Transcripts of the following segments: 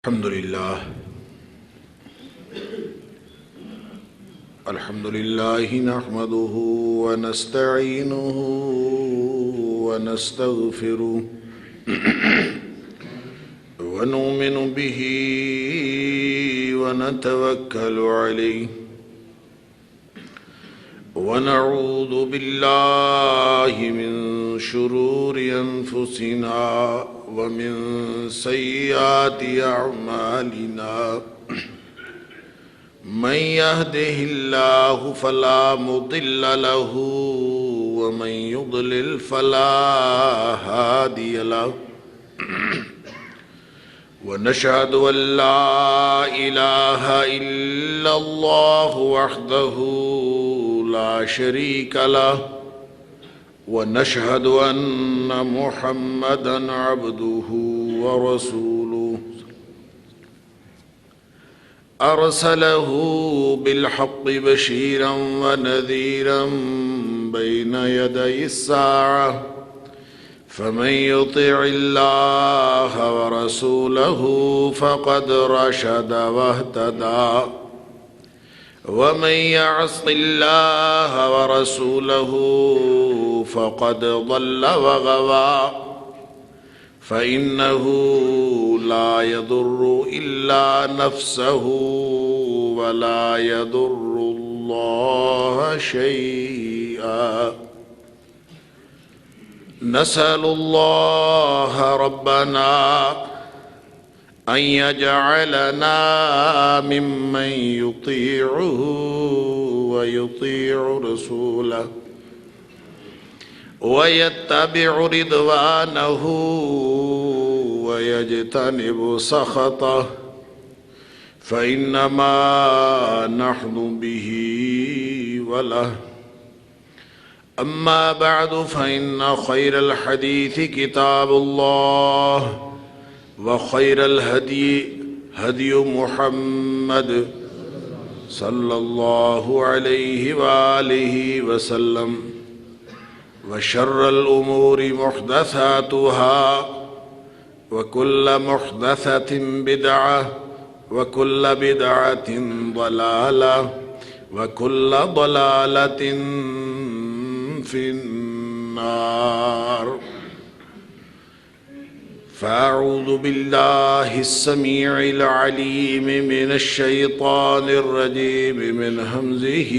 الحمد لله نحمده ونستعينه ونستغفره ونؤمن به ونتوكل عليه ونعوذ بالله من شرور أنفسنا ومن سيئات أعمالنا من يهده الله فلا مضل له ومن يضلل فلا هادي له ونشهد أن لا إله إلا الله وحده لا شريك له ونشهد أن محمدًا عبده ورسوله أرسله بالحق بشيرا ونذيرا بين يدي الساعة فمن يطع الله ورسوله فقد رشد واهتدى ومن يعص الله ورسوله فقد ضل وغوى فإنه لا يضر إلا نفسه ولا يضر الله شيئا نسأل الله ربنا أن يجعلنا ممن يطيعه ويطيع رسوله ويتبع رضوانه ويجتنب سخطه فإنما نحن به وله أما بعد فإن خير الحديث كتاب الله وخير الهدي هدي محمد صلى الله عليه وآله وسلم وشر الأمور محدثاتها وكل محدثة بدعة وكل بدعة ضلالة وكل ضلالة في النار فأعوذ بالله السميع العليم من الشيطان الرجيم من همزه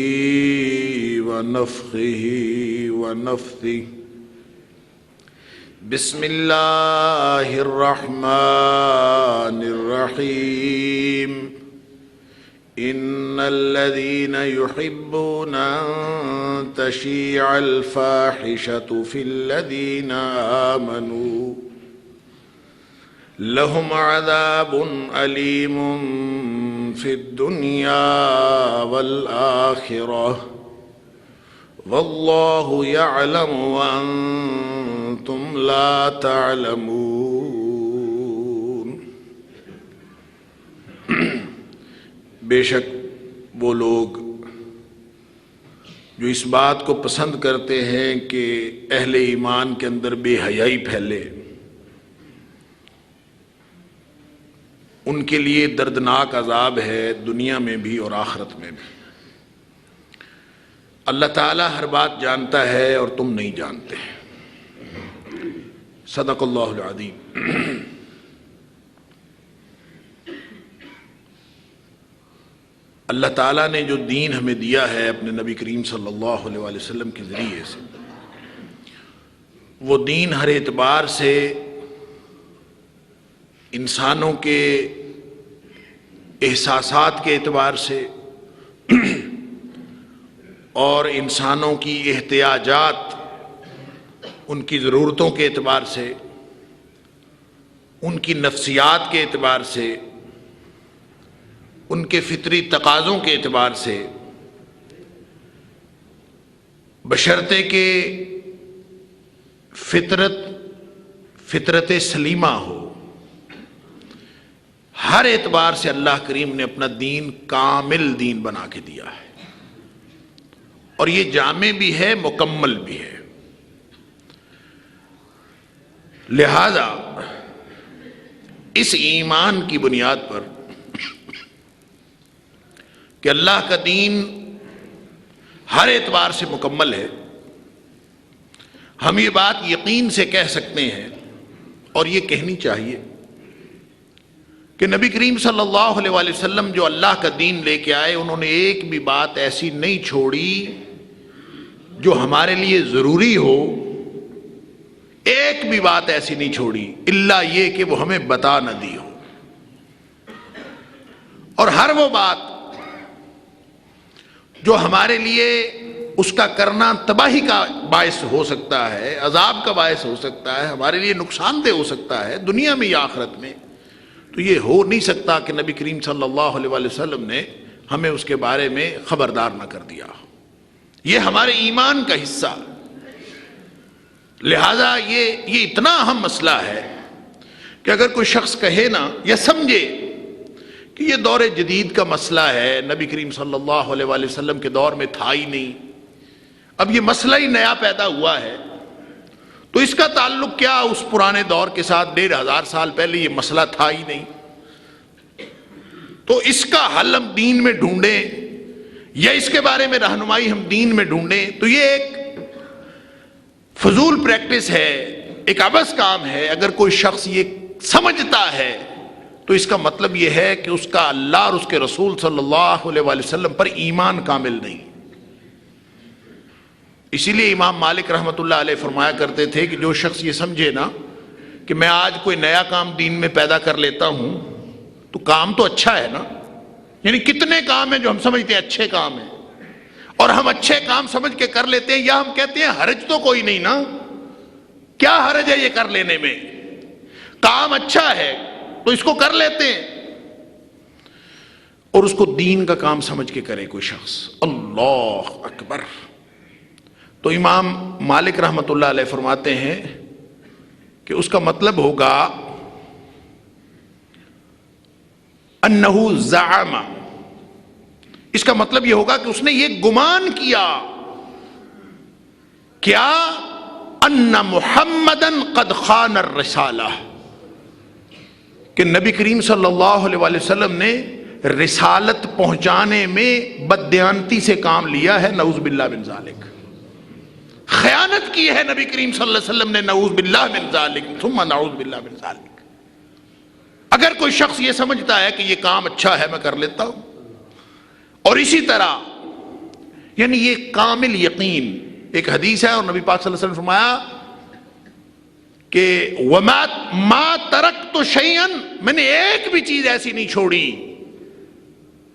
ونفخه ونفثه بسم الله الرحمن الرحيم إن الذين يحبون أن تشيع الفاحشة في الذين آمنوا لهم عذاب أليم في الدنيا والآخرة والله يعلم وأنتم لا تعلمون بے شک وہ لوگ جو اس بات کو پسند کرتے ہیں کہ اہل ایمان کے اندر بے حیائی پھیلے، ان کے لیے دردناک عذاب ہے دنیا میں بھی اور آخرت میں بھی۔ اللہ تعالیٰ ہر بات جانتا ہے اور تم نہیں جانتے۔ صدق اللہ العظیم۔ اللہ تعالیٰ نے جو دین ہمیں دیا ہے اپنے نبی کریم صلی اللہ علیہ وآلہ وسلم کے ذریعے سے، وہ دین ہر اعتبار سے انسانوں کے احساسات کے اعتبار سے اور انسانوں کی احتیاجات، ان کی ضرورتوں کے اعتبار سے، ان کی نفسیات کے اعتبار سے، ان کے فطری تقاضوں کے اعتبار سے، بشرطے کہ فطرت سلیمہ ہو، ہر اعتبار سے اللہ کریم نے اپنا دین کامل دین بنا کے دیا ہے، اور یہ جامع بھی ہے، مکمل بھی ہے۔ لہذا اس ایمان کی بنیاد پر کہ اللہ کا دین ہر اعتبار سے مکمل ہے، ہم یہ بات یقین سے کہہ سکتے ہیں اور یہ کہنی چاہیے کہ نبی کریم صلی اللہ علیہ وآلہ وسلم جو اللہ کا دین لے کے آئے، انہوں نے ایک بھی بات ایسی نہیں چھوڑی جو ہمارے لیے ضروری ہو، ایک بھی بات ایسی نہیں چھوڑی الا یہ کہ وہ ہمیں بتا نہ دی ہو، اور ہر وہ بات جو ہمارے لیے اس کا کرنا تباہی کا باعث ہو سکتا ہے، عذاب کا باعث ہو سکتا ہے، ہمارے لیے نقصان دہ ہو سکتا ہے دنیا میں یا آخرت میں، تو یہ ہو نہیں سکتا کہ نبی کریم صلی اللہ علیہ وآلہ وسلم نے ہمیں اس کے بارے میں خبردار نہ کر دیا۔ یہ ہمارے ایمان کا حصہ، لہذا یہ اتنا اہم مسئلہ ہے کہ اگر کوئی شخص کہے نا یا سمجھے کہ یہ دور جدید کا مسئلہ ہے، نبی کریم صلی اللہ علیہ وآلہ وسلم کے دور میں تھا ہی نہیں، اب یہ مسئلہ ہی نیا پیدا ہوا ہے، تو اس کا تعلق کیا اس پرانے دور کے ساتھ؟ 1500 سال پہلے یہ مسئلہ تھا ہی نہیں، تو اس کا حل ہم دین میں ڈھونڈیں یا اس کے بارے میں رہنمائی ہم دین میں ڈھونڈیں، تو یہ ایک فضول پریکٹس ہے، ایک عبث کام ہے۔ اگر کوئی شخص یہ سمجھتا ہے تو اس کا مطلب یہ ہے کہ اس کا اللہ اور اس کے رسول صلی اللہ علیہ وآلہ وسلم پر ایمان کامل نہیں۔ اسی لیے امام مالک رحمۃ اللہ علیہ فرمایا کرتے تھے کہ جو شخص یہ سمجھے نا کہ میں آج کوئی نیا کام دین میں پیدا کر لیتا ہوں تو کام تو اچھا ہے نا، یعنی کتنے کام ہیں جو ہم سمجھتے ہیں اچھے کام ہیں اور ہم اچھے کام سمجھ کے کر لیتے ہیں، یا ہم کہتے ہیں حرج تو کوئی نہیں نا، کیا حرج ہے یہ کر لینے میں، کام اچھا ہے تو اس کو کر لیتے ہیں، اور اس کو دین کا کام سمجھ کے کرے کوئی شخص، اللہ اکبر۔ تو امام مالک رحمۃ اللہ علیہ فرماتے ہیں کہ اس کا مطلب ہوگا انہ زعم، اس کا مطلب یہ ہوگا کہ اس نے یہ گمان کیا، کیا ان محمدن قد خان الرسالہ، کہ نبی کریم صلی اللہ علیہ وآلہ وسلم نے رسالت پہنچانے میں بددیانتی سے کام لیا ہے، نعوذ باللہ من ذالک، خیانت کی ہے نبی کریم صلی اللہ علیہ وسلم نے، نعوذ باللہ من ذالک ثم نعوذ باللہ من ذالک۔ اگر کوئی شخص یہ سمجھتا ہے کہ یہ کام اچھا ہے میں کر لیتا ہوں، اور اسی طرح یعنی یہ کامل یقین، ایک حدیث ہے اور نبی پاک صلی اللہ علیہ وسلم نے فرمایا کہ ما ترکت شیئا، میں نے ایک بھی چیز ایسی نہیں چھوڑی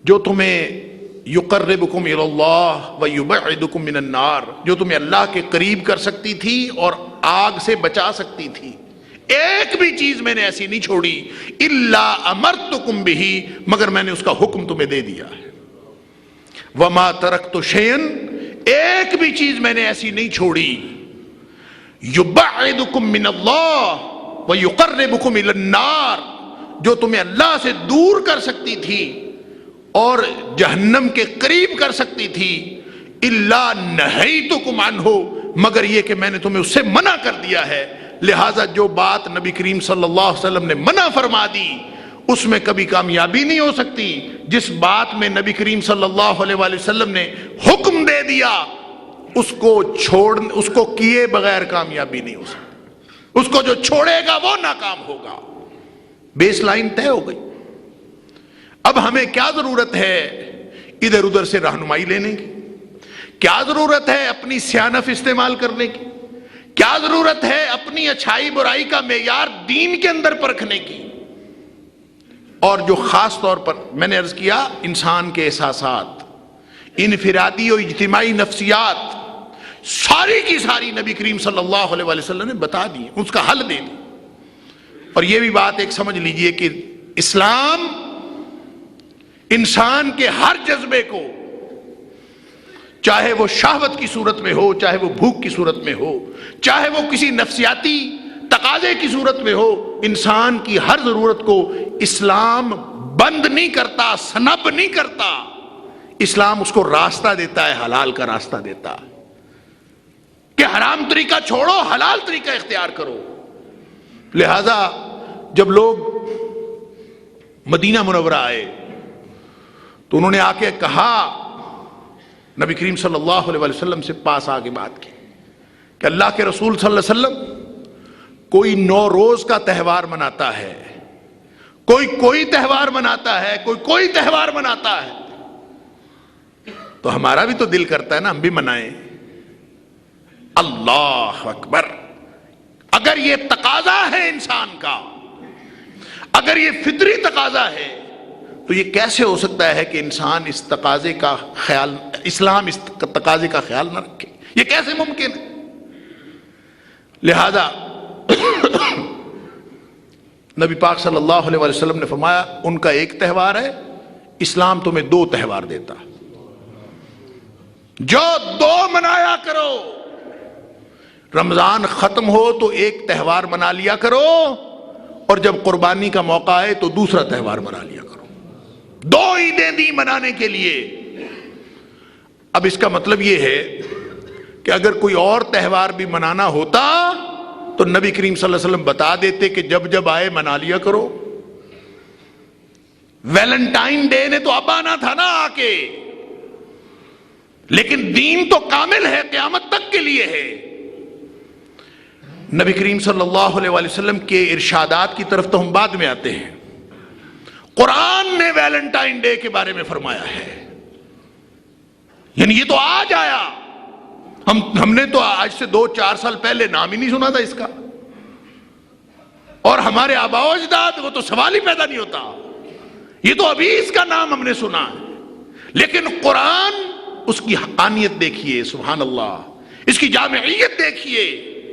جو تمہیں یقربکم الی اللہ ویبعدکم من النار، جو تمہیں اللہ کے قریب کر سکتی تھی اور آگ سے بچا سکتی تھی، ایک بھی چیز میں نے ایسی نہیں چھوڑی، الا امرتکم بہ، مگر میں نے اس کا حکم تمہیں دے دیا ہے۔ وما ترکت شیئا، ایک بھی چیز میں نے ایسی نہیں چھوڑی، یبعدکم من اللہ ویقربکم الی النار، جو تمہیں اللہ سے دور کر سکتی تھی اور جہنم کے قریب کر سکتی تھی، الا نہیتکم عنہ، مگر یہ کہ میں نے تمہیں اس سے منع کر دیا ہے۔ لہٰذا جو بات نبی کریم صلی اللہ علیہ وسلم نے منع فرما دی اس میں کبھی کامیابی نہیں ہو سکتی، جس بات میں نبی کریم صلی اللہ علیہ وآلہ وسلم نے حکم دے دیا اس کو کیے بغیر کامیابی نہیں ہو سکتی، اس کو جو چھوڑے گا وہ ناکام ہوگا۔ بیس لائن طے ہو گئی۔ اب ہمیں کیا ضرورت ہے ادھر ادھر سے رہنمائی لینے کی؟ کیا ضرورت ہے اپنی سیانف استعمال کرنے کی؟ کیا ضرورت ہے اپنی اچھائی برائی کا معیار دین کے اندر پرکھنے کی؟ اور جو خاص طور پر میں نے عرض کیا، انسان کے احساسات، انفرادی اور اجتماعی نفسیات، ساری کی ساری نبی کریم صلی اللہ علیہ وآلہ وسلم نے بتا دی، اس کا حل دے دی۔ اور یہ بھی بات ایک سمجھ لیجئے کہ اسلام انسان کے ہر جذبے کو، چاہے وہ شہوت کی صورت میں ہو، چاہے وہ بھوک کی صورت میں ہو، چاہے وہ کسی نفسیاتی تقاضے کی صورت میں ہو، انسان کی ہر ضرورت کو اسلام بند نہیں کرتا، سنب نہیں کرتا، اسلام اس کو راستہ دیتا ہے، حلال کا راستہ دیتا ہے کہ حرام طریقہ چھوڑو، حلال طریقہ اختیار کرو۔ لہذا جب لوگ مدینہ منورہ آئے تو انہوں نے آ کے کہا، نبی کریم صلی اللہ علیہ وسلم سے پاس آ کے بات کی کہ اللہ کے رسول صلی اللہ علیہ وسلم کوئی نوروز کا تہوار مناتا ہے، کوئی تہوار مناتا ہے، کوئی تہوار مناتا ہے، تو ہمارا بھی تو دل کرتا ہے نا ہم بھی منائیں۔ اللہ اکبر! اگر یہ تقاضا ہے انسان کا، اگر یہ فطری تقاضا ہے، تو یہ کیسے ہو سکتا ہے کہ انسان اس تقاضے کا خیال، اسلام اس تقاضے کا خیال نہ رکھے؟ یہ کیسے ممکن ہے؟ لہذا نبی پاک صلی اللہ علیہ وسلم نے فرمایا ان کا ایک تہوار ہے، اسلام تمہیں 2 تہوار دیتا، جو 2 منایا کرو۔ رمضان ختم ہو تو ایک تہوار منا لیا کرو، اور جب قربانی کا موقع آئے تو دوسرا تہوار منا لیا کرو۔ 2 عیدیں دی منانے کے لیے۔ اب اس کا مطلب یہ ہے کہ اگر کوئی اور تہوار بھی منانا ہوتا تو نبی کریم صلی اللہ علیہ وسلم بتا دیتے کہ جب آئے منا لیا کرو۔ ویلنٹائن ڈے نے تو اب آنا تھا نا آ کے، لیکن دین تو کامل ہے، قیامت تک کے لیے ہے۔ نبی کریم صلی اللہ علیہ وسلم کے ارشادات کی طرف تو ہم بعد میں آتے ہیں۔ قرآن نے ویلنٹائن ڈے کے بارے میں فرمایا ہے، یعنی یہ تو آج آیا، ہم نے تو آج سے 2-4 سال پہلے نام ہی نہیں سنا تھا اس کا، اور ہمارے آباء و اجداد وہ تو سوال ہی پیدا نہیں ہوتا، یہ تو ابھی اس کا نام ہم نے سنا ہے۔ لیکن قرآن، اس کی حقانیت دیکھیے، سبحان اللہ، اس کی جامعیت دیکھیے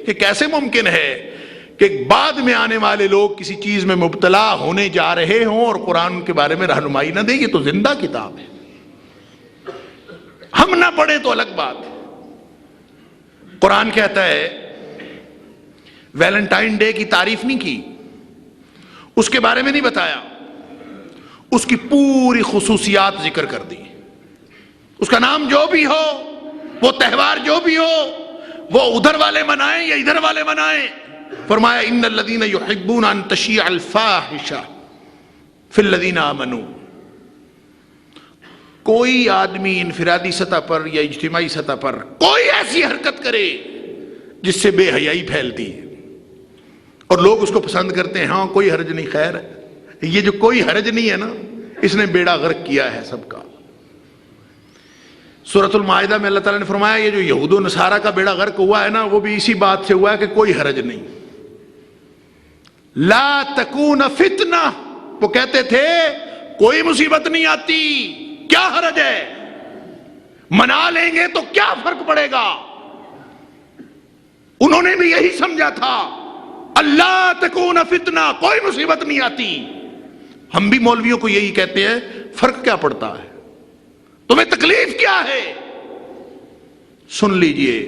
کہ کیسے ممکن ہے کہ بعد میں آنے والے لوگ کسی چیز میں مبتلا ہونے جا رہے ہوں اور قرآن کے بارے میں رہنمائی نہ دیں۔ یہ تو زندہ کتاب ہے، ہم نہ پڑھیں تو الگ بات ہے۔ قرآن کہتا ہے ویلنٹائن ڈے کی تعریف نہیں کی، اس کے بارے میں نہیں بتایا، اس کی پوری خصوصیات ذکر کر دی۔ اس کا نام جو بھی ہو، وہ تہوار جو بھی ہو، وہ ادھر والے منائیں یا ادھر والے منائیں، فرمایا ان الذین یحبون ان تشیع الفاحشہ فی الذین آمنوا۔ کوئی آدمی انفرادی سطح پر یا اجتماعی سطح پر کوئی ایسی حرکت کرے جس سے بے حیائی پھیلتی ہے اور لوگ اس کو پسند کرتے ہیں، ہاں کوئی حرج نہیں، خیر ہے، یہ جو کوئی حرج نہیں ہے نا، اس نے بیڑا غرق کیا ہے سب کا۔ سورۃ المائدہ میں اللہ تعالیٰ نے فرمایا یہ جو یہود و نصارہ کا بیڑا غرق ہوا ہے نا، وہ بھی اسی بات سے ہوا ہے کہ کوئی حرج نہیں۔ لا تکون فتنہ، وہ کہتے تھے کوئی مصیبت نہیں آتی، کیا حرج ہے، منا لیں گے تو کیا فرق پڑے گا۔ انہوں نے بھی یہی سمجھا تھا، اللہ تکون فتنہ، کوئی مصیبت نہیں آتی۔ ہم بھی مولویوں کو یہی کہتے ہیں، فرق کیا پڑتا ہے، تمہیں تکلیف کیا ہے؟ سن لیجئے،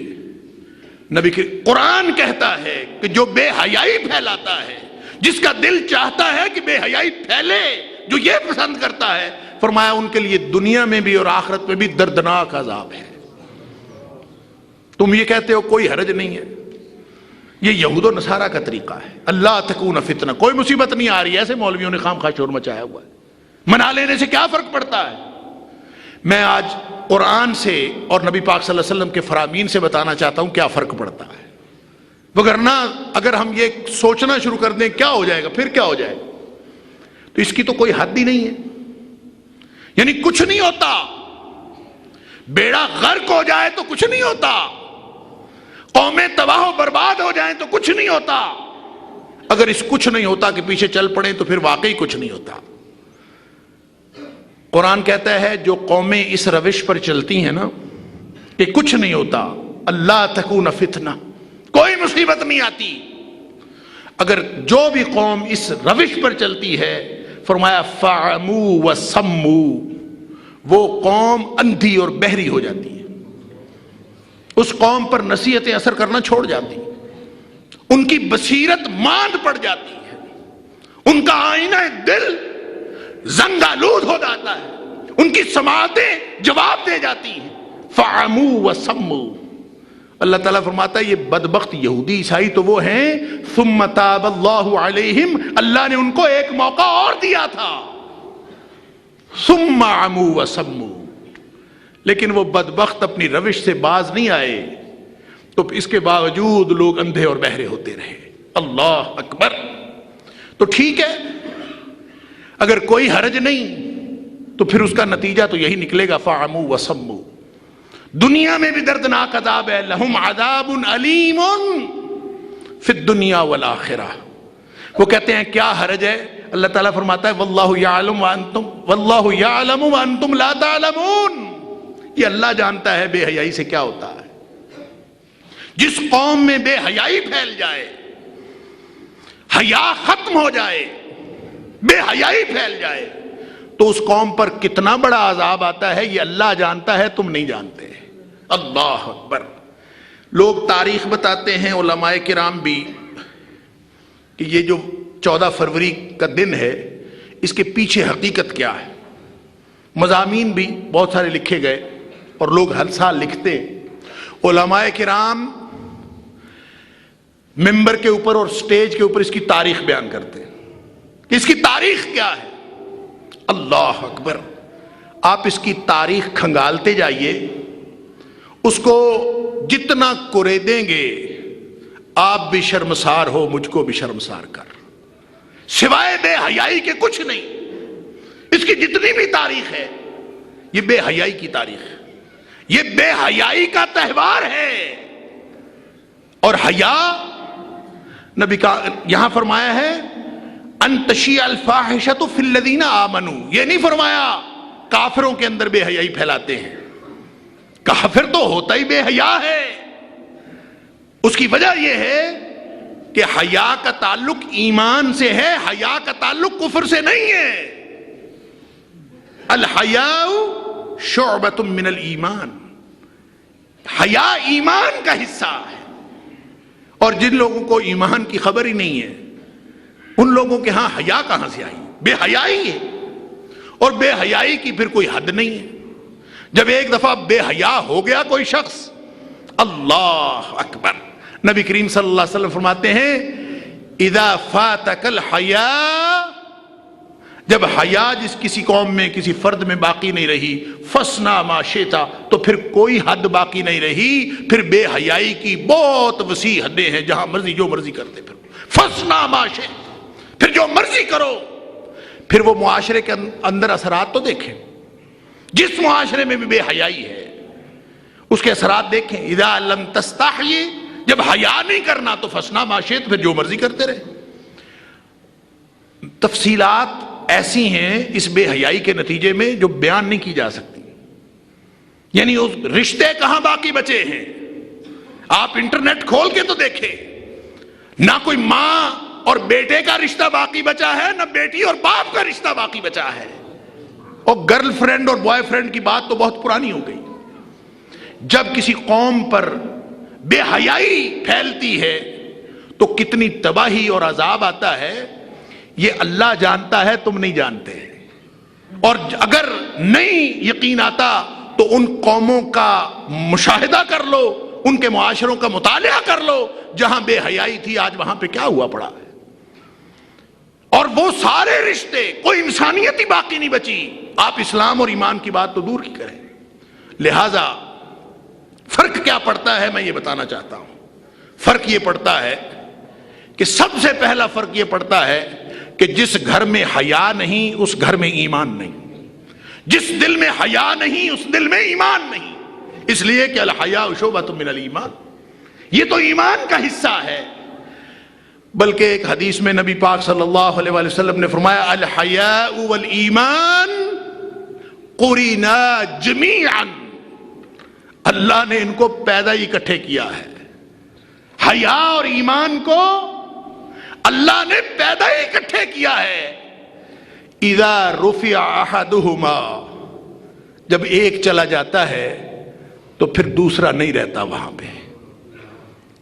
نبی کے قرآن کہتا ہے کہ جو بے حیائی پھیلاتا ہے، جس کا دل چاہتا ہے کہ بے حیائی پھیلے، جو یہ پسند کرتا ہے، فرمایا ان کے لیے دنیا میں بھی اور آخرت میں بھی دردناک عذاب ہے۔ تم یہ کہتے ہو کوئی حرج نہیں ہے، یہ یہود و نصارہ کا طریقہ ہے۔ اللہ تکون فتنہ، کوئی مصیبت نہیں آ رہی، ایسے مولویوں نے خام خواہ شور مچایا ہوا ہے، منا لینے سے کیا فرق پڑتا ہے۔ میں آج قرآن سے اور نبی پاک صلی اللہ علیہ وسلم کے فرامین سے بتانا چاہتا ہوں کیا فرق پڑتا ہے، وگرنہ اگر ہم یہ سوچنا شروع کر دیں کیا ہو جائے گا، پھر کیا ہو جائے گا، تو اس کی تو کوئی حد ہی نہیں ہے۔ یعنی کچھ نہیں ہوتا، بیڑا غرق ہو جائے تو کچھ نہیں ہوتا، قومیں تباہ و برباد ہو جائیں تو کچھ نہیں ہوتا۔ اگر اس کچھ نہیں ہوتا کہ پیچھے چل پڑیں تو پھر واقعی کچھ نہیں ہوتا۔ قرآن کہتا ہے جو قومیں اس روش پر چلتی ہیں نا کہ کچھ نہیں ہوتا، اللہ تکون فتنہ، کوئی مصیبت نہیں آتی، اگر جو بھی قوم اس روش پر چلتی ہے، فرمایا فَعَمُوا وَسَمُّوا، وہ قوم اندھی اور بہری ہو جاتی ہے، اس قوم پر نصیحتیں اثر کرنا چھوڑ جاتی ہیں، ان کی بصیرت ماند پڑ جاتی ہے، ان کا آئینہ دل زنگ آلود ہو جاتا ہے، ان کی سماعتیں جواب دے جاتی ہیں۔ فَعَمُوا وَسَمُّوا، اللہ تعالیٰ فرماتا ہے یہ بدبخت یہودی عیسائی تو وہ ہیں، ثُمَّ تَابَ اللَّهُ عَلَيْهِمْ، اللہ نے ان کو ایک موقع اور دیا تھا، ثم عموا وصموا، لیکن وہ بدبخت اپنی روش سے باز نہیں آئے تو اس کے باوجود لوگ اندھے اور بہرے ہوتے رہے۔ اللہ اکبر۔ تو ٹھیک ہے، اگر کوئی حرج نہیں تو پھر اس کا نتیجہ تو یہی نکلے گا فعموا وصموا۔ دنیا میں بھی دردناک عذاب ہے، لہم عذاب علیم فی الدنیا والآخرہ۔ وہ کہتے ہیں کیا حرج ہے؟ اللہ تعالیٰ فرماتا ہے واللہ یعلم وانتم لا تعلمون۔ یہ اللہ جانتا ہے بے حیائی سے کیا ہوتا ہے۔ جس قوم میں بے حیائی پھیل جائے، حیا ختم ہو جائے، بے حیائی پھیل جائے، تو اس قوم پر کتنا بڑا عذاب آتا ہے یہ اللہ جانتا ہے، تم نہیں جانتے۔ اللہ اکبر۔ لوگ تاریخ بتاتے ہیں، علماء کرام بھی، کہ یہ جو 14 فروری کا دن ہے اس کے پیچھے حقیقت کیا ہے۔ مضامین بھی بہت سارے لکھے گئے اور لوگ ہر سال لکھتے۔ علماء کرام ممبر کے اوپر اور سٹیج کے اوپر اس کی تاریخ بیان کرتے ہیں۔ اس کی تاریخ کیا ہے؟ اللہ اکبر۔ آپ اس کی تاریخ کھنگالتے جائیے، اس کو جتنا کوریدیں گے آپ بھی شرمسار ہو، مجھ کو بھی شرمسار کر، سوائے بے حیائی کے کچھ نہیں۔ اس کی جتنی بھی تاریخ ہے یہ بے حیائی کی تاریخ ہے، یہ بے حیائی کا تہوار ہے۔ اور حیا نبی کا یہاں فرمایا ہے ان تشیع الفاحشۃ فی الذین آمنوا، یہ نہیں فرمایا کافروں کے اندر بے حیائی پھیلاتے ہیں۔ کافر تو ہوتا ہی بے حیا ہے۔ اس کی وجہ یہ ہے کہ حیا کا تعلق ایمان سے ہے، حیا کا تعلق کفر سے نہیں ہے۔ الحیاء شعبۃ من الایمان، حیا ایمان کا حصہ ہے۔ اور جن لوگوں کو ایمان کی خبر ہی نہیں ہے ان لوگوں کے ہاں حیا کہاں سے آئی؟ بے حیائی ہے، اور بے حیائی کی پھر کوئی حد نہیں ہے۔ جب ایک دفعہ بے حیا ہو گیا کوئی شخص، اللہ اکبر، نبی کریم صلی اللہ علیہ وسلم فرماتے ہیں اذا فاتک الحیاء، جب حیا جس کسی قوم میں کسی فرد میں باقی نہیں رہی، فصنع ما شئت، تو پھر کوئی حد باقی نہیں رہی، پھر بے حیائی کی بہت وسیع حدیں ہیں، جہاں مرضی جو مرضی کرتے پھر فصنع ما شئت، پھر جو مرضی کرو۔ پھر وہ معاشرے کے اندر اثرات تو دیکھیں، جس معاشرے میں بھی بے حیائی ہے اس کے اثرات دیکھیں۔ اذا لم تستحی، جب حیا نہیں کرنا تو فصنع ما شئت، پھر جو مرضی کرتے رہے۔ تفصیلات ایسی ہیں اس بے حیائی کے نتیجے میں جو بیان نہیں کی جا سکتی۔ یعنی اس رشتے کہاں باقی بچے ہیں؟ آپ انٹرنیٹ کھول کے تو دیکھیں، نہ کوئی ماں اور بیٹے کا رشتہ باقی بچا ہے، نہ بیٹی اور باپ کا رشتہ باقی بچا ہے۔ اور گرل فرینڈ اور بوائے فرینڈ کی بات تو بہت پرانی ہو گئی۔ جب کسی قوم پر بے حیائی پھیلتی ہے تو کتنی تباہی اور عذاب آتا ہے یہ اللہ جانتا ہے، تم نہیں جانتے۔ اور اگر نہیں یقین آتا تو ان قوموں کا مشاہدہ کر لو، ان کے معاشروں کا مطالعہ کر لو، جہاں بے حیائی تھی آج وہاں پہ کیا ہوا پڑا ہے۔ اور وہ سارے رشتے، کوئی انسانیت ہی باقی نہیں بچی۔ آپ اسلام اور ایمان کی بات تو دور کی کریں۔ لہذا فرق کیا پڑتا ہے میں یہ بتانا چاہتا ہوں۔ فرق یہ پڑتا ہے کہ سب سے پہلا فرق یہ پڑتا ہے کہ جس گھر میں حیا نہیں اس گھر میں ایمان نہیں، جس دل میں حیا نہیں اس دل میں ایمان نہیں، اس لیے کہ الحیاء شعبۃ من الایمان، یہ تو ایمان کا حصہ ہے۔ بلکہ ایک حدیث میں نبی پاک صلی اللہ علیہ وآلہ وسلم نے فرمایا الحیاء والایمان قرینا جمیعا، اللہ نے ان کو پیدا ہی اکٹھے کیا ہے۔ حیا اور ایمان کو اللہ نے پیدا ہی اکٹھے کیا ہے۔ اذا رفع احدہما، جب ایک چلا جاتا ہے تو پھر دوسرا نہیں رہتا وہاں پہ۔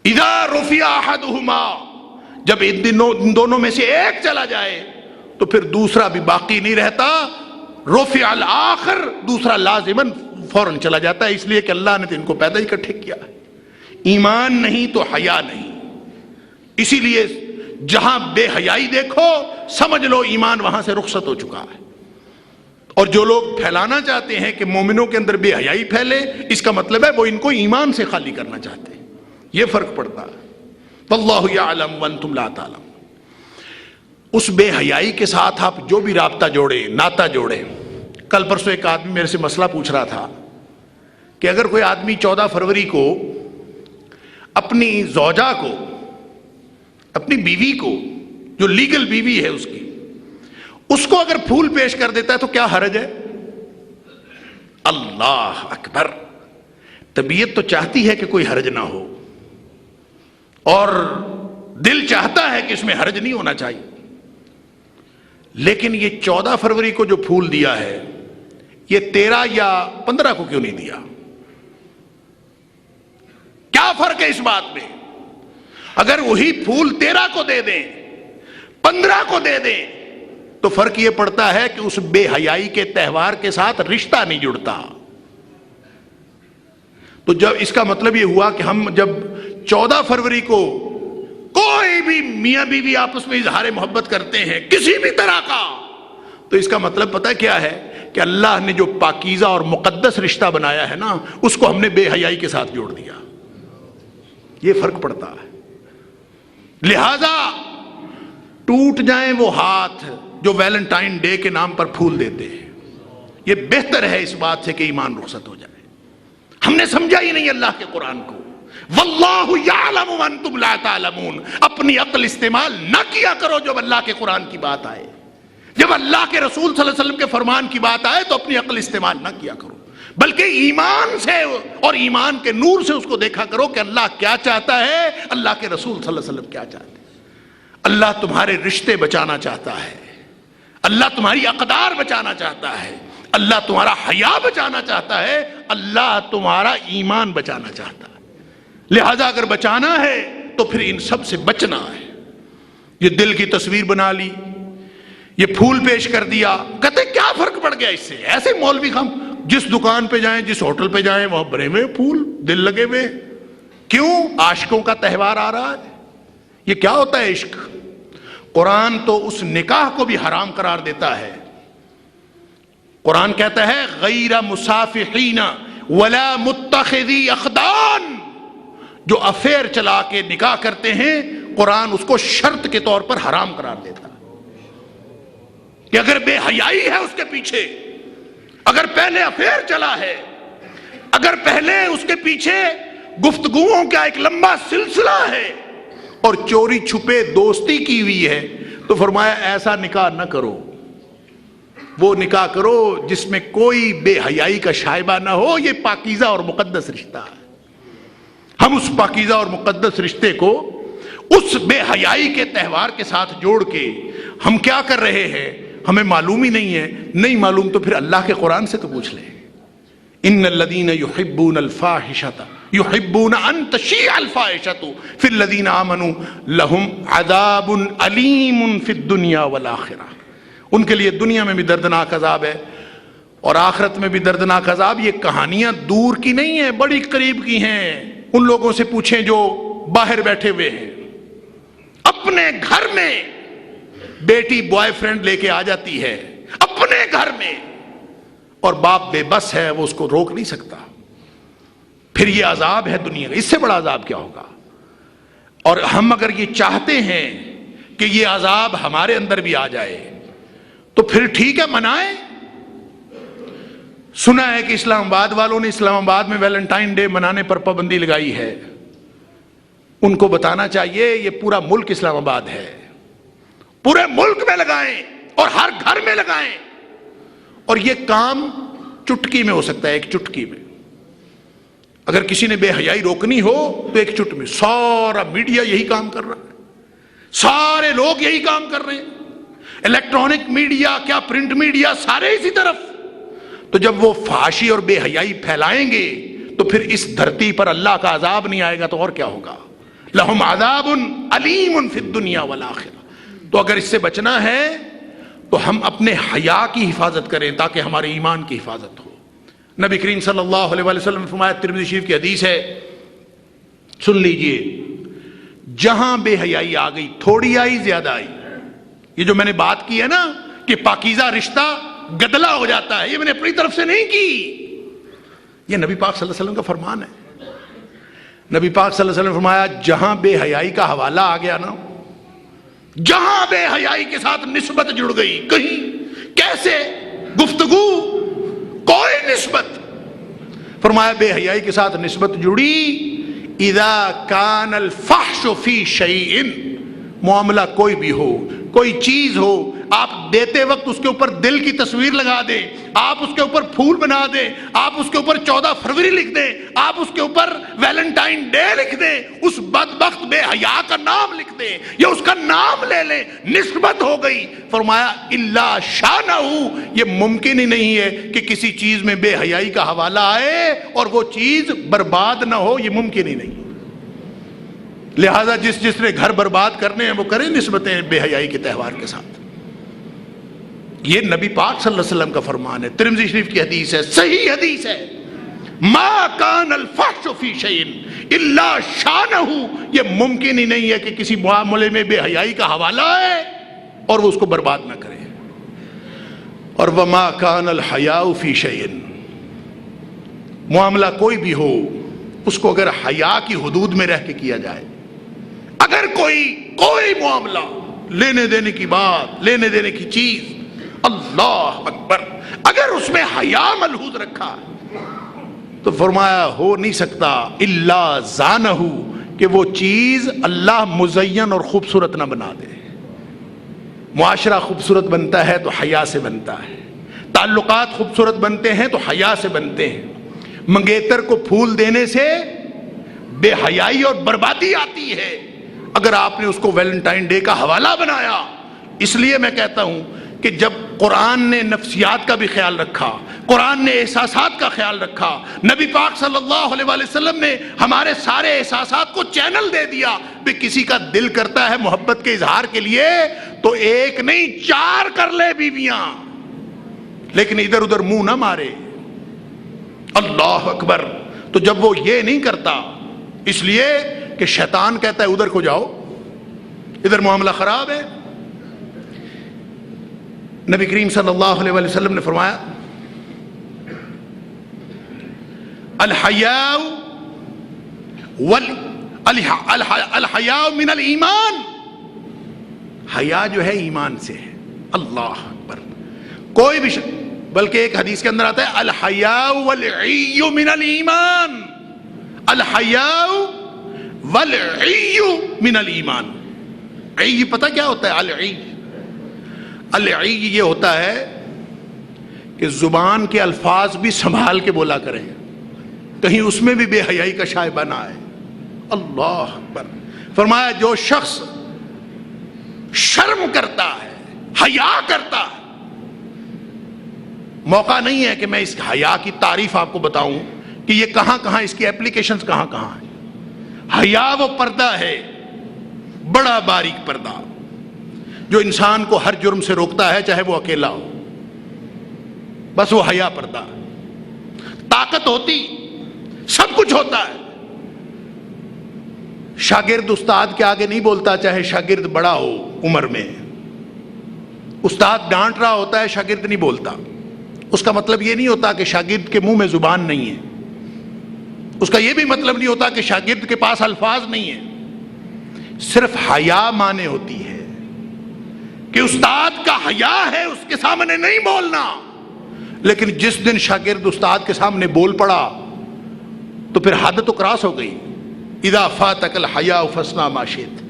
اذا رفع احدہما، جب ان دونوں میں سے ایک چلا جائے تو پھر دوسرا بھی باقی نہیں رہتا۔ رفع الآخر، دوسرا لازماً فوراً چلا جاتا ہے، اس لیے کہ اللہ نے ان کو پیدا ہی اکٹھے کیا ہے۔ ایمان نہیں تو حیا نہیں، اسی لیے جہاں بے حیائی دیکھو سمجھ لو ایمان وہاں سے رخصت ہو چکا ہے۔ اور جو لوگ پھیلانا چاہتے ہیں کہ مومنوں کے اندر بے حیائی پھیلے، اس کا مطلب ہے وہ ان کو ایمان سے خالی کرنا چاہتے ہیں. یہ فرق پڑتا ہے. واللہ یعلم وانتم لا تعلمون. اس بے حیائی کے ساتھ آپ جو بھی رابطہ جوڑے، ناتا جوڑے. کل پرسوں ایک آدمی میرے سے مسئلہ پوچھ رہا تھا کہ اگر کوئی آدمی 14 فروری کو اپنی زوجہ کو، اپنی بیوی کو، جو لیگل بیوی ہے اس کو اگر پھول پیش کر دیتا ہے تو کیا حرج ہے؟ اللہ اکبر. طبیعت تو چاہتی ہے کہ کوئی حرج نہ ہو، اور دل چاہتا ہے کہ اس میں حرج نہیں ہونا چاہیے، لیکن یہ 14 فروری کو جو پھول دیا ہے یہ 13 یا 15 کو کیوں نہیں دیا؟ کیا فرق ہے اس بات میں؟ اگر وہی پھول 13 کو دے دیں، 15 کو دے دیں، تو فرق یہ پڑتا ہے کہ اس بے حیائی کے تہوار کے ساتھ رشتہ نہیں جڑتا. تو جب اس کا مطلب یہ ہوا کہ ہم جب 14 فروری کو کوئی بھی میاں بیوی آپس میں اظہار محبت کرتے ہیں کسی بھی طرح کا، تو اس کا مطلب پتہ کیا ہے کہ اللہ نے جو پاکیزہ اور مقدس رشتہ بنایا ہے نا، اس کو ہم نے بے حیائی کے ساتھ جوڑ دیا. یہ فرق پڑتا ہے. لہذا ٹوٹ جائیں وہ ہاتھ جو ویلنٹائن ڈے کے نام پر پھول دیتے ہیں. یہ بہتر ہے اس بات سے کہ ایمان رخصت ہو جائے. ہم نے سمجھا ہی نہیں اللہ کے قرآن کو. واللہ یعلم وانتم لا تعلمون. اپنی عقل استعمال نہ کیا کرو جب اللہ کے قرآن کی بات آئے. جب اللہ کے رسول صلی اللہ علیہ وسلم کے فرمان کی بات آئے تو اپنی عقل استعمال نہ کیا کرو، بلکہ ایمان سے اور ایمان کے نور سے اس کو دیکھا کرو کہ اللہ کیا چاہتا ہے، اللہ کے رسول صلی اللہ علیہ وسلم کیا چاہتے ہیں. اللہ تمہارے رشتے بچانا چاہتا ہے، اللہ تمہاری اقدار بچانا چاہتا ہے، اللہ تمہارا حیا بچانا چاہتا ہے، اللہ تمہارا ایمان بچانا چاہتا ہے. لہذا اگر بچانا ہے تو پھر ان سب سے بچنا ہے. یہ دل کی تصویر بنا لی، یہ پھول پیش کر دیا، کہتے کیا فرق پڑ گیا اس سے؟ ایسے مولوی خام جس دکان پہ جائیں، جس ہوٹل پہ جائیں، وہاں بنے ہوئے پھول، دل لگے ہوئے. کیوں؟ عاشقوں کا تہوار آ رہا ہے. یہ کیا ہوتا ہے عشق؟ قرآن تو اس نکاح کو بھی حرام قرار دیتا ہے. قرآن کہتا ہے غیر مصافحین ولا متخذی اخدان. جو افیئر چلا کے نکاح کرتے ہیں، قرآن اس کو شرط کے طور پر حرام قرار دیتا ہے کہ اگر بے حیائی ہے اس کے پیچھے، اگر پہلے افیئر چلا ہے، اگر پہلے اس کے پیچھے گفتگوؤں کا ایک لمبا سلسلہ ہے اور چوری چھپے دوستی کی ہوئی ہے، تو فرمایا ایسا نکاح نہ کرو. وہ نکاح کرو جس میں کوئی بے حیائی کا شائبہ نہ ہو. یہ پاکیزہ اور مقدس رشتہ ہے. ہم اس پاکیزہ اور مقدس رشتے کو اس بے حیائی کے تہوار کے ساتھ جوڑ کے ہم کیا کر رہے ہیں ہمیں معلوم ہی نہیں ہے. نہیں معلوم تو پھر اللہ کے قرآن سے تو پوچھ لیں. ان الذین یحبون الفاحشۃ یحبون ان تشیع الفاحشۃ فی الذین آمنوا لہم عذاب علیم فی الدنیا والآخرہ. ان کے لیے دنیا میں بھی دردناک عذاب ہے اور آخرت میں بھی دردناک عذاب. یہ کہانیاں دور کی نہیں ہیں، بڑی قریب کی ہیں. ان لوگوں سے پوچھیں جو باہر بیٹھے ہوئے ہیں. اپنے گھر میں بیٹی بوائے فرینڈ لے کے آ جاتی ہے، اپنے گھر میں، اور باپ بے بس ہے، وہ اس کو روک نہیں سکتا. پھر یہ عذاب ہے دنیا کا. اس سے بڑا عذاب کیا ہوگا؟ اور ہم اگر یہ چاہتے ہیں کہ یہ عذاب ہمارے اندر بھی آ جائے تو پھر ٹھیک ہے، منائیں. سنا ہے کہ اسلام آباد والوں نے اسلام آباد میں ویلنٹائن ڈے منانے پر پابندی لگائی ہے. ان کو بتانا چاہیے یہ پورا ملک اسلام آباد ہے. پورے ملک میں لگائیں اور ہر گھر میں لگائیں. اور یہ کام چٹکی میں ہو سکتا ہے، ایک چٹکی میں. اگر کسی نے بے حیائی روکنی ہو تو ایک چٹکی میں. سارا میڈیا یہی کام کر رہا ہے، سارے لوگ یہی کام کر رہے ہیں. الیکٹرانک میڈیا کیا، پرنٹ میڈیا، سارے اسی طرف. تو جب وہ فحاشی اور بے حیائی پھیلائیں گے تو پھر اس دھرتی پر اللہ کا عذاب نہیں آئے گا تو اور کیا ہوگا؟ لہم عذاب علیم فی الدنیا والآخرہ. تو اگر اس سے بچنا ہے تو ہم اپنے حیا کی حفاظت کریں تاکہ ہمارے ایمان کی حفاظت ہو. نبی کریم صلی اللہ علیہ وسلم نے فرمایا، ترمذی شریف کی حدیث ہے، سن لیجئے، جہاں بے حیائی آ گئی، تھوڑی آئی زیادہ آئی. یہ جو میں نے بات کی ہے نا کہ پاکیزہ رشتہ گدلا ہو جاتا ہے، یہ میں نے اپنی طرف سے نہیں کی، یہ نبی پاک صلی اللہ علیہ وسلم کا فرمان ہے۔ نبی پاک صلی اللہ علیہ وسلم نے فرمایا جہاں بے حیائی کا حوالہ آ گیا نا، جہاں بے حیائی کے ساتھ نسبت جڑ گئی، کہیں کیسے گفتگو، کوئی نسبت، فرمایا بے حیائی کے ساتھ نسبت جڑی، اذا کان الفحش فی شیء، معاملہ کوئی بھی ہو، کوئی چیز ہو، آپ دیتے وقت اس کے اوپر دل کی تصویر لگا دیں، آپ اس کے اوپر پھول بنا دیں، آپ اس کے اوپر 14 فروری لکھ دیں، آپ اس کے اوپر ویلنٹائن ڈے لکھ دیں، اس بدبخت بے حیا کا نام لکھ دیں یا اس کا نام لے لیں، نسبت ہو گئی۔ فرمایا الا شانہ، یہ ممکن ہی نہیں ہے کہ کسی چیز میں بے حیائی کا حوالہ آئے اور وہ چیز برباد نہ ہو، یہ ممکن ہی نہیں۔ لہذا جس نے گھر برباد کرنے ہیں وہ کریں نسبتیں بے حیائی کے تہوار کے ساتھ۔ یہ نبی پاک صلی اللہ علیہ وسلم کا فرمان ہے، ترمذی شریف کی حدیث ہے، صحیح حدیث ہے، ما کان الفحش فی شیء الا شانہ، یہ ممکن ہی نہیں ہے کہ کسی معاملے میں بے حیائی کا حوالہ ہے اور وہ اس کو برباد نہ کرے۔ اور وما کان الحیاء فی شیء، معاملہ کوئی بھی ہو اس کو اگر حیا کی حدود میں رہ کے کیا جائے، اگر کوئی معاملہ، لینے دینے کی بات، لینے دینے کی چیز، اللہ اکبر، اگر اس میں حیا ملحوظ رکھا تو فرمایا ہو نہیں سکتا الا زانہ، کہ وہ چیز اللہ مزین اور خوبصورت نہ بنا دے۔ معاشرہ خوبصورت بنتا ہے تو حیا سے بنتا ہے، تعلقات خوبصورت بنتے ہیں تو حیا سے بنتے ہیں۔ منگیتر کو پھول دینے سے بے حیائی اور بربادی آتی ہے اگر آپ نے اس کو ویلنٹائن ڈے کا حوالہ بنایا۔ اس لیے میں کہتا ہوں کہ جب قرآن نے نفسیات کا بھی خیال رکھا، قرآن نے احساسات کا خیال رکھا، نبی پاک صلی اللہ علیہ وآلہ وسلم نے ہمارے سارے احساسات کو چینل دے دیا، بھی کسی کا دل کرتا ہے محبت کے اظہار کے لیے تو ایک نہیں 4 کر لے بیویاں، لیکن ادھر ادھر منہ نہ مارے۔ اللہ اکبر۔ تو جب وہ یہ نہیں کرتا، اس لیے کہ شیطان کہتا ہے ادھر کو جاؤ، ادھر معاملہ خراب ہے۔ نبی کریم صلی اللہ علیہ وآلہ وسلم نے فرمایا الحیاء من الایمان، حیا جو ہے ایمان سے ہے۔ اللہ اکبر۔ کوئی بھی بلکہ ایک حدیث کے اندر آتا ہے الحیاء والعی من الایمان، الحیاء والعی من الایمان۔ عی پتہ کیا ہوتا ہے؟ العی، العی یہ ہوتا ہے کہ زبان کے الفاظ بھی سنبھال کے بولا کریں، کہیں اس میں بھی بے حیائی کا شائبہ نہ آئے۔ اللہ اکبر۔ فرمایا جو شخص شرم کرتا ہے، حیا کرتا ہے، موقع نہیں ہے کہ میں اس حیا کی تعریف آپ کو بتاؤں کہ یہ کہاں کہاں اس کی اپلیکیشنز کہاں کہاں ہیں۔ حیا وہ پردہ ہے، بڑا باریک پردہ، جو انسان کو ہر جرم سے روکتا ہے، چاہے وہ اکیلا ہو، بس وہ حیا پردہ۔ طاقت ہوتی، سب کچھ ہوتا ہے، شاگرد استاد کے آگے نہیں بولتا، چاہے شاگرد بڑا ہو عمر میں۔ استاد ڈانٹ رہا ہوتا ہے، شاگرد نہیں بولتا۔ اس کا مطلب یہ نہیں ہوتا کہ شاگرد کے منہ میں زبان نہیں ہے، اس کا یہ بھی مطلب نہیں ہوتا کہ شاگرد کے پاس الفاظ نہیں ہیں۔ صرف حیا مانے ہوتی ہے کہ استاد کا حیا ہے اس کے سامنے نہیں بولنا، لیکن جس دن شاگرد استاد کے سامنے بول پڑا تو پھر حد تو کراس ہو گئی۔ اذا فاتک الحیاء فاصنع ما شئت۔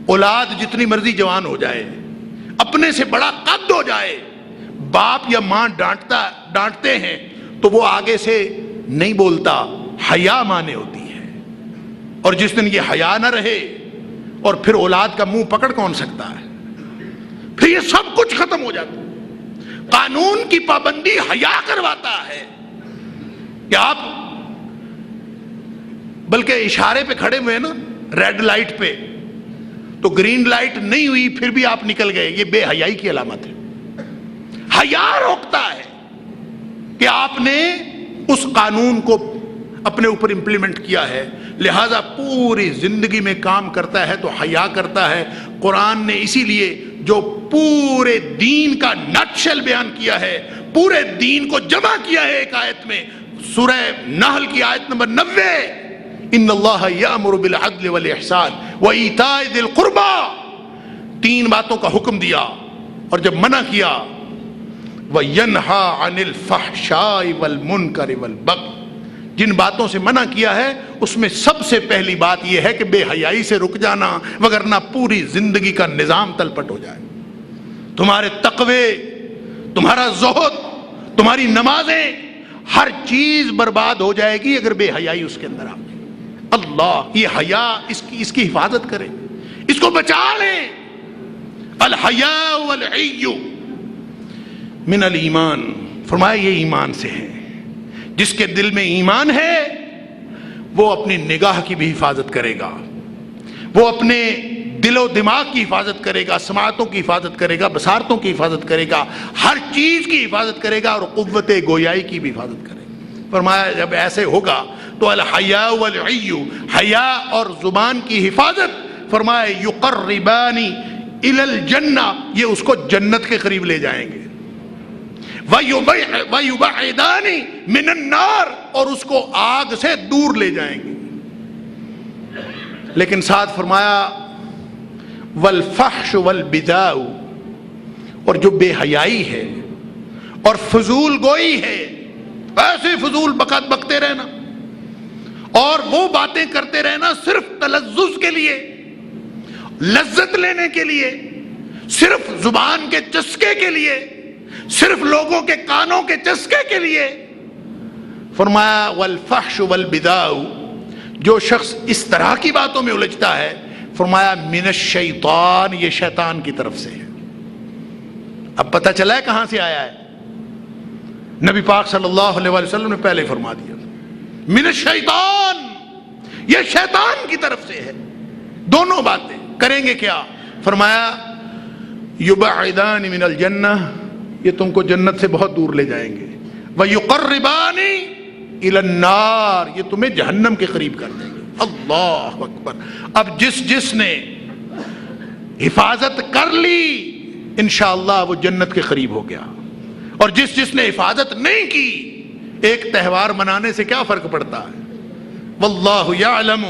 اولاد جتنی مرضی جوان ہو جائے، اپنے سے بڑا قد ہو جائے، باپ یا ماں ڈانٹتے ہیں تو وہ آگے سے نہیں بولتا، حیا مانے ہوتی ہے۔ اور جس دن یہ حیا نہ رہے، اور پھر اولاد کا منہ پکڑ کون سکتا ہے؟ پھر یہ سب کچھ ختم ہو جاتا ہے۔ قانون کی پابندی حیا کرواتا ہے کہ آپ بلکہ اشارے پہ کھڑے ہوئے نا، ریڈ لائٹ پہ، تو گرین لائٹ نہیں ہوئی پھر بھی آپ نکل گئے، یہ بے حیائی کی علامت ہے۔ حیا روکتا ہے کہ آپ نے اس قانون کو اپنے اوپر امپلیمنٹ کیا ہے، لہذا پوری زندگی میں کام کرتا ہے تو حیا کرتا ہے۔ قرآن نے اسی لیے جو پورے دین کا نٹشل بیان کیا ہے، پورے دین کو جمع کیا ہے ایک آیت میں، سورہ نحل کی آیت نمبر 90، ان اللہ یامر بالعدل والاحسان وایتاء ذی القربی، 3 باتوں کا حکم دیا اور جب منع کیا، وینہی عن الفحشاء والمنکر والبغی، جن باتوں سے منع کیا ہے اس میں سب سے پہلی بات یہ ہے کہ بے حیائی سے رک جانا، وگرنہ پوری زندگی کا نظام تلپٹ ہو جائے، تمہارے تقوی، تمہارا زہد، تمہاری نمازیں، ہر چیز برباد ہو جائے گی اگر بے حیائی اس کے اندر آ جائے۔ اللہ یہ حیا اس کی حفاظت کرے، اس کو بچا لیں۔ الحیاء والعی من الایمان، فرمایا یہ ایمان سے ہے، جس کے دل میں ایمان ہے وہ اپنی نگاہ کی بھی حفاظت کرے گا، وہ اپنے دل و دماغ کی حفاظت کرے گا، سماعتوں کی حفاظت کرے گا، بصارتوں کی حفاظت کرے گا، ہر چیز کی حفاظت کرے گا اور قوت گویائی کی بھی حفاظت کرے گا۔ فرمایا جب ایسے ہوگا تو الحیاء والعی، حیا اور زبان کی حفاظت، فرمایا یقربانی الی الجنہ، یہ اس کو جنت کے قریب لے جائیں گے، وَيُبَعِدَانِ مِنَ النَّارِ، اور اس کو آگ سے دور لے جائیں گے۔ لیکن ساتھ فرمایا وَالْفَحْشُ وَالْبِذَاءُ، اور جو بے حیائی ہے اور فضول گوئی ہے، ایسے فضول بکات بکتے رہنا اور وہ باتیں کرتے رہنا صرف تلذذ کے لیے، لذت لینے کے لیے، صرف زبان کے چسکے کے لیے، صرف لوگوں کے کانوں کے چسکے کے لیے۔ فرمایا والفحش والبذاء، جو شخص اس طرح کی باتوں میں الجھتا ہے، فرمایا من الشیطان، یہ شیطان کی طرف سے ہے۔ اب پتہ چلا ہے کہاں سے آیا ہے؟ نبی پاک صلی اللہ علیہ وسلم نے پہلے فرما دیا من الشیطان، یہ شیطان کی طرف سے ہے۔ دونوں باتیں کریں گے کیا؟ فرمایا یبعدان من الجنہ، یہ تم کو جنت سے بہت دور لے جائیں گے، وَيُقَرِّبَانِ إِلَى النَّارِ، یہ تمہیں جہنم کے قریب کر دیں گے۔ اللہ اکبر۔ اب جس نے حفاظت کر لی انشاءاللہ وہ جنت کے قریب ہو گیا، اور جس نے حفاظت نہیں کی، ایک تہوار منانے سے کیا فرق پڑتا ہے؟ واللہ یعلم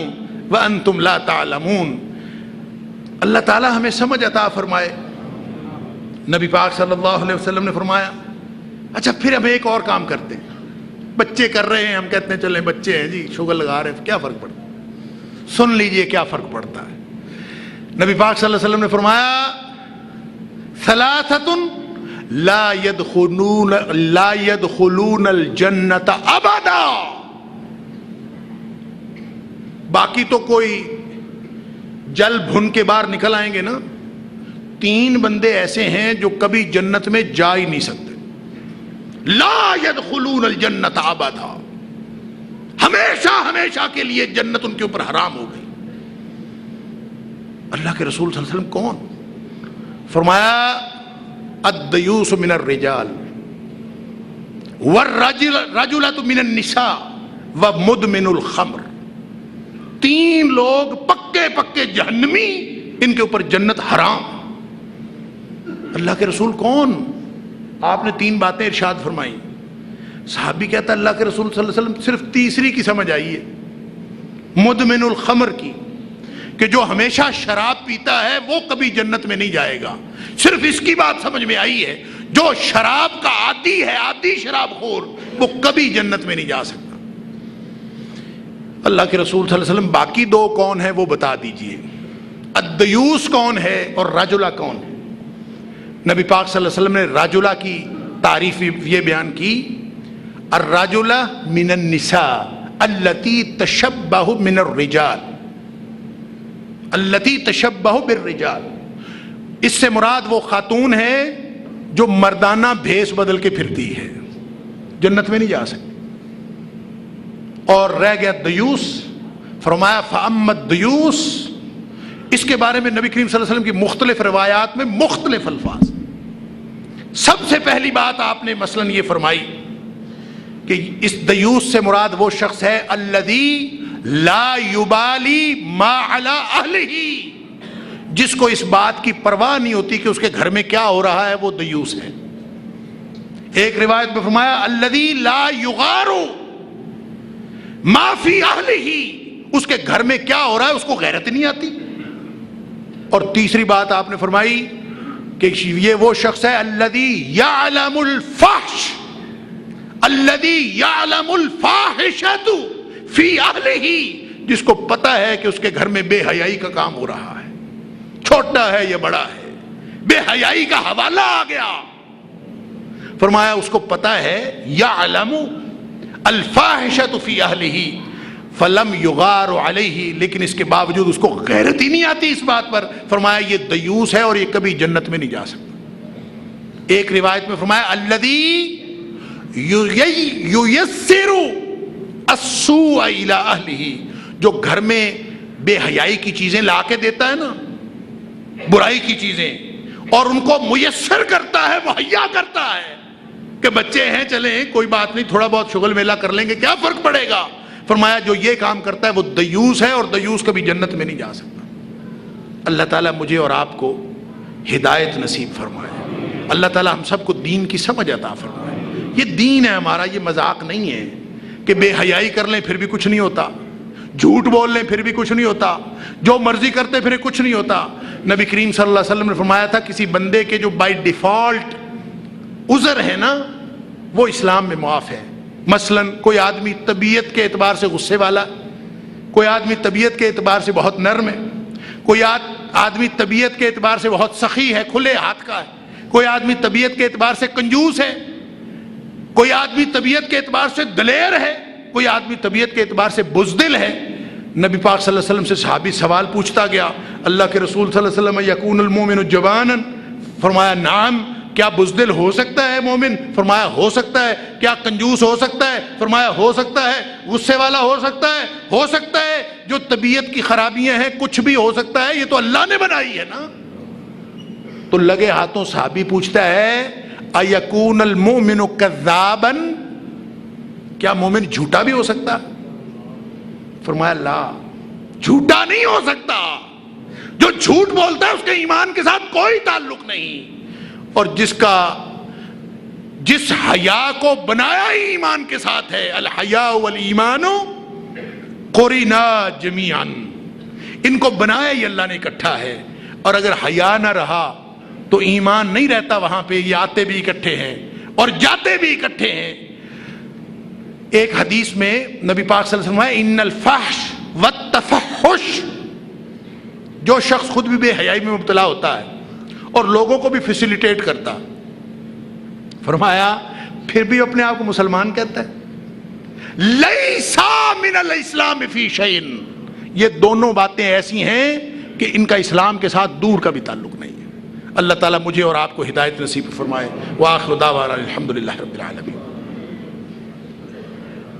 وانتم لا تعلمون۔ اللہ تعالی ہمیں سمجھ عطا فرمائے۔ نبی پاک صلی اللہ علیہ وسلم نے فرمایا اچھا پھر ہم ایک اور کام کرتے ہیں، بچے کر رہے ہیں، ہم کہتے ہیں چلیں بچے ہیں جی شغل لگا رہے ہیں، کیا فرق پڑتا ہے؟ سن لیجئے کیا فرق پڑتا ہے۔ نبی پاک صلی اللہ علیہ وسلم نے فرمایا ثلاثۃ لا يدخلون الجنت ابدا، باقی تو کوئی جل بھن کے باہر نکل آئیں گے نا، 3 بندے ایسے ہیں جو کبھی جنت میں جا ہی نہیں سکتے، لا يدخلون الجنت ابدا، ہمیشہ کے لیے جنت ان کے اوپر حرام ہو گئی۔ اللہ کے رسول صلی اللہ علیہ وسلم کون؟ فرمایا الدیوس من الرجال والرجلۃ من النساء ومدمن الخمر، 3 لوگ پکے جہنمی، ان کے اوپر جنت حرام۔ اللہ کے رسول کون؟ آپ نے 3 باتیں ارشاد فرمائی۔ صحابی کہتا اللہ کے رسول صلی اللہ علیہ وسلم صرف تیسری کی سمجھ آئی ہے، مدمن الخمر کی، کہ جو ہمیشہ شراب پیتا ہے وہ کبھی جنت میں نہیں جائے گا، صرف اس کی بات سمجھ میں آئی ہے، جو شراب کا عادی ہے، عادی شراب خور، وہ کبھی جنت میں نہیں جا سکتا۔ اللہ کے رسول صلی اللہ علیہ وسلم باقی 2 کون ہیں وہ بتا دیجئے، الدیوس کون ہے اور رجلہ کون ہے؟ نبی پاک صلی اللہ علیہ وسلم نے رجلہ کی تعریف یہ بیان کی، الرجلہ من النساء التی تشبہ من الرجال، التی تشبہ بالرجال، اس سے مراد وہ خاتون ہے جو مردانہ بھیس بدل کے پھرتی ہے، جنت میں نہیں جا سکتی۔ اور رہ گیا دیوس، فرمایا فَأَمَّا الدیوس، اس کے بارے میں نبی کریم صلی اللہ علیہ وسلم کی مختلف روایات میں مختلف الفاظ۔ سب سے پہلی بات آپ نے مثلاً یہ فرمائی کہ اس دیوس سے مراد وہ شخص ہے الذی لا یبالی ما علی اہلہ، جس کو اس بات کی پرواہ نہیں ہوتی کہ اس کے گھر میں کیا ہو رہا ہے وہ دیوس ہے۔ ایک روایت میں فرمایا الذی لا یغار ما فی اہلہ، اس کے گھر میں کیا ہو رہا ہے اس کو غیرت نہیں آتی۔ اور تیسری بات آپ نے فرمائی کہ یہ وہ شخص ہے الذی یعلم الفحش، الذی یعلم الفاحشۃ فی اہلہ، جس کو پتا ہے کہ اس کے گھر میں بے حیائی کا کام ہو رہا ہے، چھوٹا ہے یا بڑا ہے، بے حیائی کا حوالہ آ گیا۔ فرمایا اس کو پتا ہے یعلم الفاحشۃ فی اہلہ فلم یغار علیہ، لیکن اس کے باوجود اس کو غیرت ہی نہیں آتی اس بات پر۔ فرمایا یہ دیوس ہے اور یہ کبھی جنت میں نہیں جا سکتا۔ ایک روایت میں فرمایا الذی ییسر السوء الی اہلہ، جو گھر میں بے حیائی کی چیزیں لا کے دیتا ہے نا، برائی کی چیزیں، اور ان کو میسر کرتا ہے، مہیا کرتا ہے کہ بچے ہیں چلیں کوئی بات نہیں، تھوڑا بہت شغل میلہ کر لیں گے، کیا فرق پڑے گا۔ فرمایا جو یہ کام کرتا ہے وہ دیوس ہے، اور دیوس کبھی جنت میں نہیں جا سکتا۔ اللہ تعالیٰ مجھے اور آپ کو ہدایت نصیب فرمائے، اللہ تعالیٰ ہم سب کو دین کی سمجھ عطا فرمائے۔ یہ دین ہے ہمارا، یہ مذاق نہیں ہے کہ بے حیائی کر لیں پھر بھی کچھ نہیں ہوتا، جھوٹ بول لیں پھر بھی کچھ نہیں ہوتا، جو مرضی کرتے پھر کچھ نہیں ہوتا۔ نبی کریم صلی اللہ علیہ وسلم نے فرمایا تھا کسی بندے کے جو بائی ڈیفالٹ عذر ہے نا وہ اسلام میں معاف ہے۔ مثلا کوئی آدمی طبیعت کے اعتبار سے غصے والا، کوئی آدمی طبیعت کے اعتبار سے بہت نرم ہے، کوئی آدمی طبیعت کے اعتبار سے بہت سخی ہے، کھلے ہاتھ کا ہے، کوئی آدمی طبیعت کے اعتبار سے کنجوس ہے، کوئی آدمی طبیعت کے اعتبار سے دلیر ہے، کوئی آدمی طبیعت کے اعتبار سے بزدل ہے۔ نبی پاک صلی اللہ علیہ وسلم سے صحابی سوال پوچھتا گیا، اللہ کے رسول صلی اللہ علیہ وسلم یکون المومن جبانا، فرمایا نعم، کیا بزدل ہو سکتا ہے مومن؟ فرمایا ہو سکتا ہے۔ کیا کنجوس ہو سکتا ہے؟ فرمایا ہو سکتا ہے۔ غصے والا ہو سکتا ہے؟ ہو سکتا ہے۔ جو طبیعت کی خرابیاں ہیں کچھ بھی ہو سکتا ہے، یہ تو اللہ نے بنائی ہے نا۔ تو لگے ہاتھوں صحابی پوچھتا ہے ایکون المؤمن کذابا، کیا مومن جھوٹا بھی ہو سکتا؟ فرمایا لا، جھوٹا نہیں ہو سکتا۔ جو جھوٹ بولتا ہے اس کے ایمان کے ساتھ کوئی تعلق نہیں، اور جس حیا کو بنایا ہی ایمان کے ساتھ ہے، الحیاء والایمان قرنا جمیعا، ان کو بنایا ہی اللہ نے اکٹھا ہے۔ اور اگر حیا نہ رہا تو ایمان نہیں رہتا وہاں پہ، یہ آتے بھی اکٹھے ہیں اور جاتے بھی اکٹھے ہیں۔ ایک حدیث میں نبی پاک صلی اللہ علیہ وسلم ان الفحش والتفحش، جو شخص خود بھی بے حیائی میں مبتلا ہوتا ہے اور لوگوں کو بھی فیسیلیٹیٹ کرتا، فرمایا پھر بھی اپنے آپ کو مسلمان کہتا ہے، لیسا من الاسلام فی شیء، یہ دونوں باتیں ایسی ہیں کہ ان کا اسلام کے ساتھ دور کا بھی تعلق نہیں ہے۔ اللہ تعالیٰ مجھے اور آپ کو ہدایت نصیب فرمائے۔ وآخر دعوانا الحمدللہ رب العالمین۔